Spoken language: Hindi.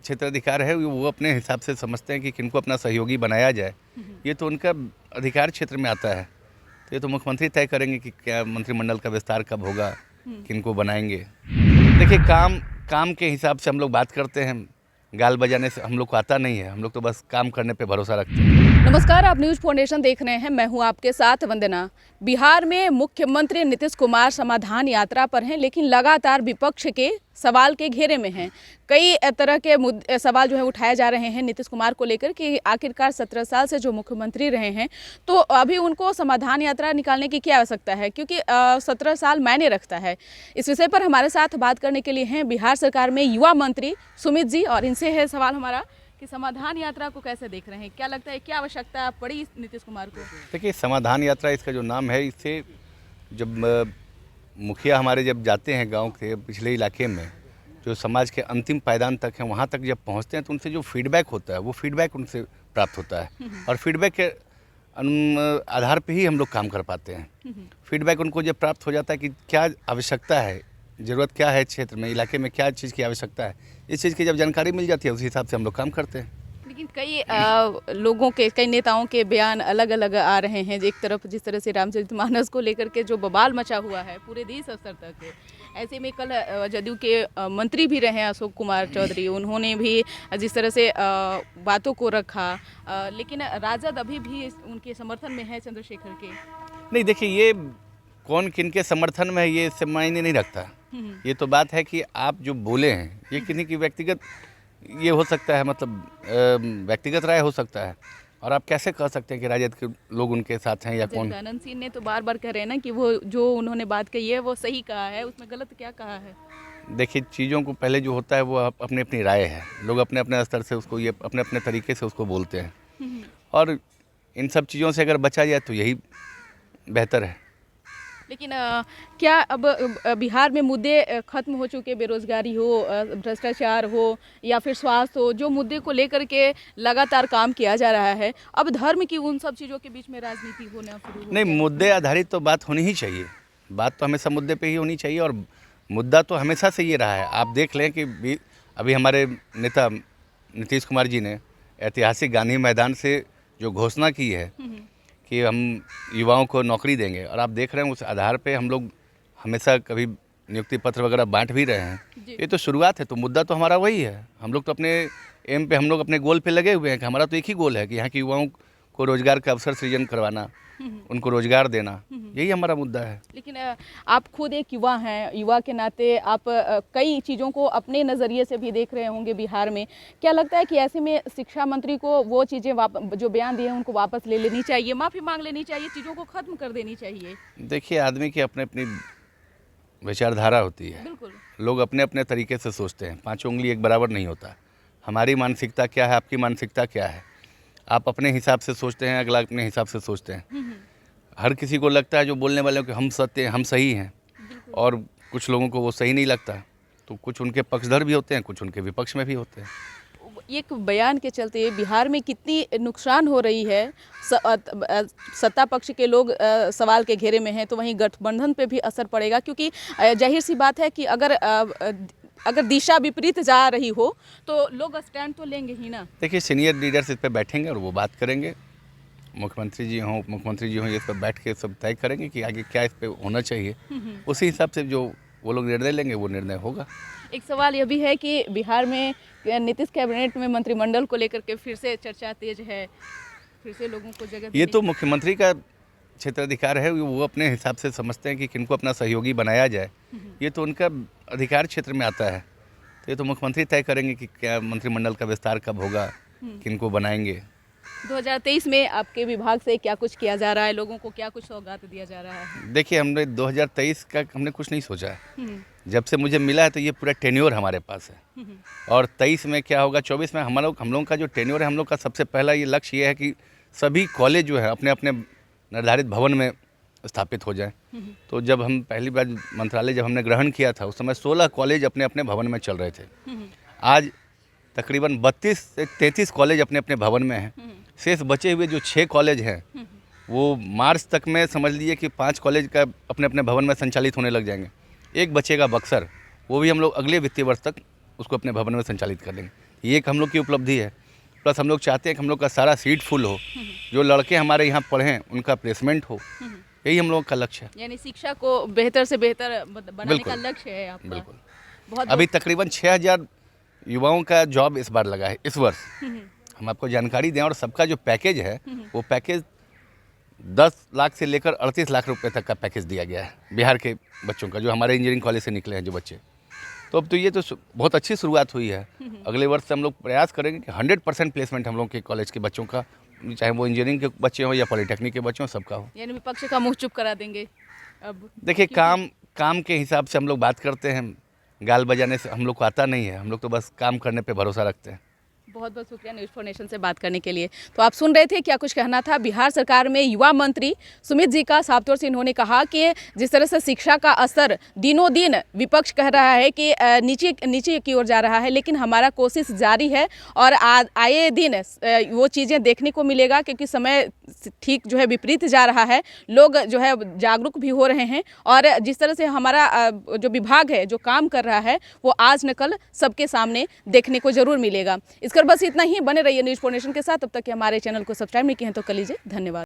क्षेत्राधिकार है वो अपने हिसाब से समझते हैं कि किनको अपना सहयोगी बनाया जाए, ये तो उनका अधिकार क्षेत्र में आता है। तो ये तो मुख्यमंत्री तय करेंगे कि क्या मंत्रिमंडल का विस्तार कब होगा, किनको बनाएंगे। देखिए, काम के हिसाब से हम लोग बात करते हैं, गाल बजाने से हम लोग को आता नहीं है। हम लोग तो बस काम करने पे भरोसा रखते हैं। नमस्कार, आप न्यूज फाउंडेशन देख रहे हैं। मैं हूं आपके साथ वंदना। बिहार में मुख्यमंत्री नीतीश कुमार समाधान यात्रा पर हैं, लेकिन लगातार विपक्ष के सवाल के घेरे में हैं। कई तरह के सवाल जो है उठाए जा रहे हैं नीतीश कुमार को लेकर कि आखिरकार 17 साल से जो मुख्यमंत्री रहे हैं, तो अभी उनको समाधान यात्रा निकालने की क्या आवश्यकता है, क्योंकि 17 साल मायने रखता है। इस विषय पर हमारे साथ बात करने के लिए हैं बिहार सरकार में युवा मंत्री सुमित जी, और इनसे है सवाल हमारा कि समाधान यात्रा को कैसे देख रहे हैं, क्या लगता है क्या आवश्यकता पड़ी नीतीश कुमार को? देखिए, समाधान यात्रा इसका जो नाम है, इससे जब मुखिया हमारे जब जाते हैं गांव के पिछले इलाके में, जो समाज के अंतिम पायदान तक हैं, वहां तक जब पहुंचते हैं तो उनसे जो फीडबैक होता है वो फीडबैक उनसे प्राप्त होता है, और फीडबैक के आधार पे ही हम लोग काम कर पाते हैं। फीडबैक उनको जब प्राप्त हो जाता है कि क्या आवश्यकता है, ज़रूरत क्या है क्षेत्र में, इलाके में क्या चीज़ की आवश्यकता है, इस चीज़ की जब जानकारी मिल जाती है उसी हिसाब से हम लोग काम करते हैं। लेकिन कई लोगों के, कई नेताओं के बयान अलग अलग आ रहे हैं। एक तरफ जिस तरह से रामचरितमानस को लेकर के जो बवाल मचा हुआ है पूरे देश स्तर तक, ऐसे में कल जदयू के मंत्री भी रहे अशोक कुमार चौधरी, उन्होंने भी जिस तरह से बातों को रखा, लेकिन राजद अभी भी उनके समर्थन में है, चंद्रशेखर के। नहीं, देखिए, ये कौन किन के समर्थन में है ये इससे मायने नहीं रखता। ये तो बात है कि आप जो बोले हैं ये किन्हीं की व्यक्तिगत ये हो सकता है, मतलब व्यक्तिगत राय हो सकता है, और आप कैसे कह सकते हैं कि राजद के लोग उनके साथ हैं या कौन? जगदानंद सिंह ने तो बार बार कह रहे हैं ना कि वो जो उन्होंने बात कही है वो सही कहा है, उसमें गलत क्या कहा है? देखिए, चीज़ों को पहले जो होता है वो अपनी अपनी राय है, लोग अपने अपने स्तर से उसको, ये अपने अपने तरीके से उसको बोलते हैं, और इन सब चीज़ों से अगर बचा जाए तो यही बेहतर है। लेकिन क्या अब बिहार में मुद्दे खत्म हो चुके, बेरोजगारी हो, भ्रष्टाचार हो, या फिर स्वास्थ्य हो, जो मुद्दे को लेकर के लगातार काम किया जा रहा है, अब धर्म की उन सब चीज़ों के बीच में राजनीति होना शुरू हो? नहीं, मुद्दे आधारित तो बात होनी ही चाहिए, बात तो हमेशा मुद्दे पे ही होनी चाहिए, और मुद्दा तो हमेशा से ये रहा है। आप देख लें कि अभी हमारे नेता नीतीश कुमार जी ने ऐतिहासिक गांधी मैदान से जो घोषणा की है कि हम युवाओं को नौकरी देंगे, और आप देख रहे हैं उस आधार पे हम लोग हमेशा कभी नियुक्ति पत्र वगैरह बांट भी रहे हैं। ये तो शुरुआत है, तो मुद्दा तो हमारा वही है। हम लोग तो अपने एम पे, हम लोग अपने गोल पे लगे हुए हैं कि हमारा तो एक ही गोल है कि यहाँ के युवाओं को रोजगार का अवसर सृजन करवाना, उनको रोजगार देना, यही हमारा मुद्दा है। लेकिन आप खुद एक युवा हैं, युवा के नाते आप कई चीज़ों को अपने नज़रिए से भी देख रहे होंगे बिहार में। क्या लगता है कि ऐसे में शिक्षा मंत्री को वो चीज़ें जो बयान दिए हैं उनको वापस ले लेनी चाहिए, माफ़ी मांग लेनी चाहिए, चीज़ों को ख़त्म कर देनी चाहिए? देखिए, आदमी की अपनी अपनी विचारधारा होती है, बिल्कुल। लोग अपने अपने तरीके से सोचते हैं, पाँचों उंगली एक बराबर नहीं होता। हमारी मानसिकता क्या है, आपकी मानसिकता क्या है, आप अपने हिसाब से सोचते हैं, अगला अपने हिसाब से सोचते हैं। हर किसी को लगता है जो बोलने वाले कि हम सत्य हैं, हम सही हैं, और कुछ लोगों को वो सही नहीं लगता, तो कुछ उनके पक्षधर भी होते हैं, कुछ उनके विपक्ष में भी होते हैं। एक बयान के चलते बिहार में कितनी नुकसान हो रही है, सत्ता पक्ष के लोग सवाल के घेरे में हैं, तो वहीं गठबंधन पे भी असर पड़ेगा, क्योंकि जाहिर सी बात है कि अगर दिशा विपरीत जा रही हो तो लोग स्टैंड तो लेंगे ही ना। देखिए, सीनियर लीडर्स इस पर बैठेंगे और वो बात करेंगे, मुख्यमंत्री जी हों, उप मुख्यमंत्री जी हों, इस पर बैठ के सब तय करेंगे कि आगे क्या इस पर होना चाहिए। उसी हिसाब से जो वो लोग निर्णय लेंगे वो निर्णय होगा। एक सवाल यह भी है कि बिहार में नीतीश कैबिनेट में मंत्रिमंडल को लेकर के फिर से चर्चा तेज है, फिर से लोगों को जगह। ये तो मुख्यमंत्री का क्षेत्राधिकार है, वो अपने हिसाब से समझते हैं कि किनको अपना सहयोगी बनाया जाए, ये तो उनका अधिकार क्षेत्र में आता है। तो ये तो मुख्यमंत्री तय करेंगे कि क्या मंत्रिमंडल का विस्तार कब होगा, किनको बनाएंगे। 2023 में आपके विभाग से क्या कुछ किया जा रहा है, लोगों को क्या कुछ सौगात दिया जा रहा है? देखिए, हमने 2023 का हमने कुछ नहीं सोचा है। जब से मुझे मिला है तो ये पूरा टेन्योर हमारे पास है, और 23 में क्या होगा, 24 में हम लोग का जो टेन्योर है, हम लोग का सबसे पहला ये लक्ष्य ये है कि सभी कॉलेज जो है अपने अपने निर्धारित भवन में स्थापित हो जाए। तो जब हम पहली बार मंत्रालय जब हमने ग्रहण किया था उस समय 16 कॉलेज अपने अपने भवन में चल रहे थे। आज तकरीबन 32 से 33 कॉलेज अपने अपने भवन में हैं। शेष बचे हुए जो 6 कॉलेज हैं वो मार्च तक में समझ लीजिए कि 5 कॉलेज का अपने अपने भवन में संचालित होने लग जाएंगे। एक बचेगा बक्सर, वो भी हम लोग अगले वित्तीय वर्ष तक उसको अपने भवन में संचालित कर लेंगे। ये एक हम लोग की उपलब्धि है। प्लस हम लोग चाहते हैं कि हम लोग का सारा सीट फुल हो, जो लड़के हमारे यहाँ पढ़ें उनका प्लेसमेंट हो, यही हम लोग का लक्ष्य है। यानी शिक्षा को बेहतर से बेहतर बनाने का लक्ष्य है आपका। बिल्कुल। बहुत अभी तकरीबन 6000 युवाओं का जॉब इस बार लगा है इस वर्ष। हम आपको जानकारी दें, और सबका जो पैकेज है वो पैकेज 10 लाख से लेकर 38 लाख रुपए तक का पैकेज दिया गया है बिहार के बच्चों का, जो हमारे इंजीनियरिंग कॉलेज से निकले हैं जो बच्चे। तो अब तो ये तो बहुत अच्छी शुरुआत हुई है। अगले वर्ष से हम लोग प्रयास करेंगे कि 100% प्लेसमेंट हम लोग के कॉलेज के बच्चों का, चाहे वो इंजीनियरिंग के बच्चे हों या पॉलिटेक्निक के बच्चे हों, सबका हो। यानी विपक्ष का मुंह चुप करा देंगे अब। देखिए, काम के हिसाब से हम लोग बात करते हैं, गाल बजाने से हम लोग को आता नहीं है। हम लोग तो बस काम करने पे भरोसा रखते हैं। बहुत बहुत शुक्रिया न्यूज़ फॉर नेशन से बात करने के लिए। तो आप सुन रहे थे क्या कुछ कहना था बिहार सरकार में युवा मंत्री सुमित जी का। साफ तौर से इन्होंने कहा कि जिस तरह से शिक्षा का असर दिनों दिन विपक्ष कह रहा है कि नीचे की ओर जा रहा है, लेकिन हमारा कोशिश जारी है और आए दिन वो चीज़ें देखने को मिलेगा, क्योंकि समय ठीक जो है विपरीत जा रहा है। लोग जो है जागरूक भी हो रहे हैं, और जिस तरह से हमारा जो विभाग है जो काम कर रहा है वो आज न कल सबके सामने देखने को जरूर मिलेगा। इसकर बस इतना ही। बने रहिए न्यूज़ फॉर नेशन के साथ। तब तक कि हमारे चैनल को सब्सक्राइब नहीं किए हैं तो कर लीजिए। धन्यवाद।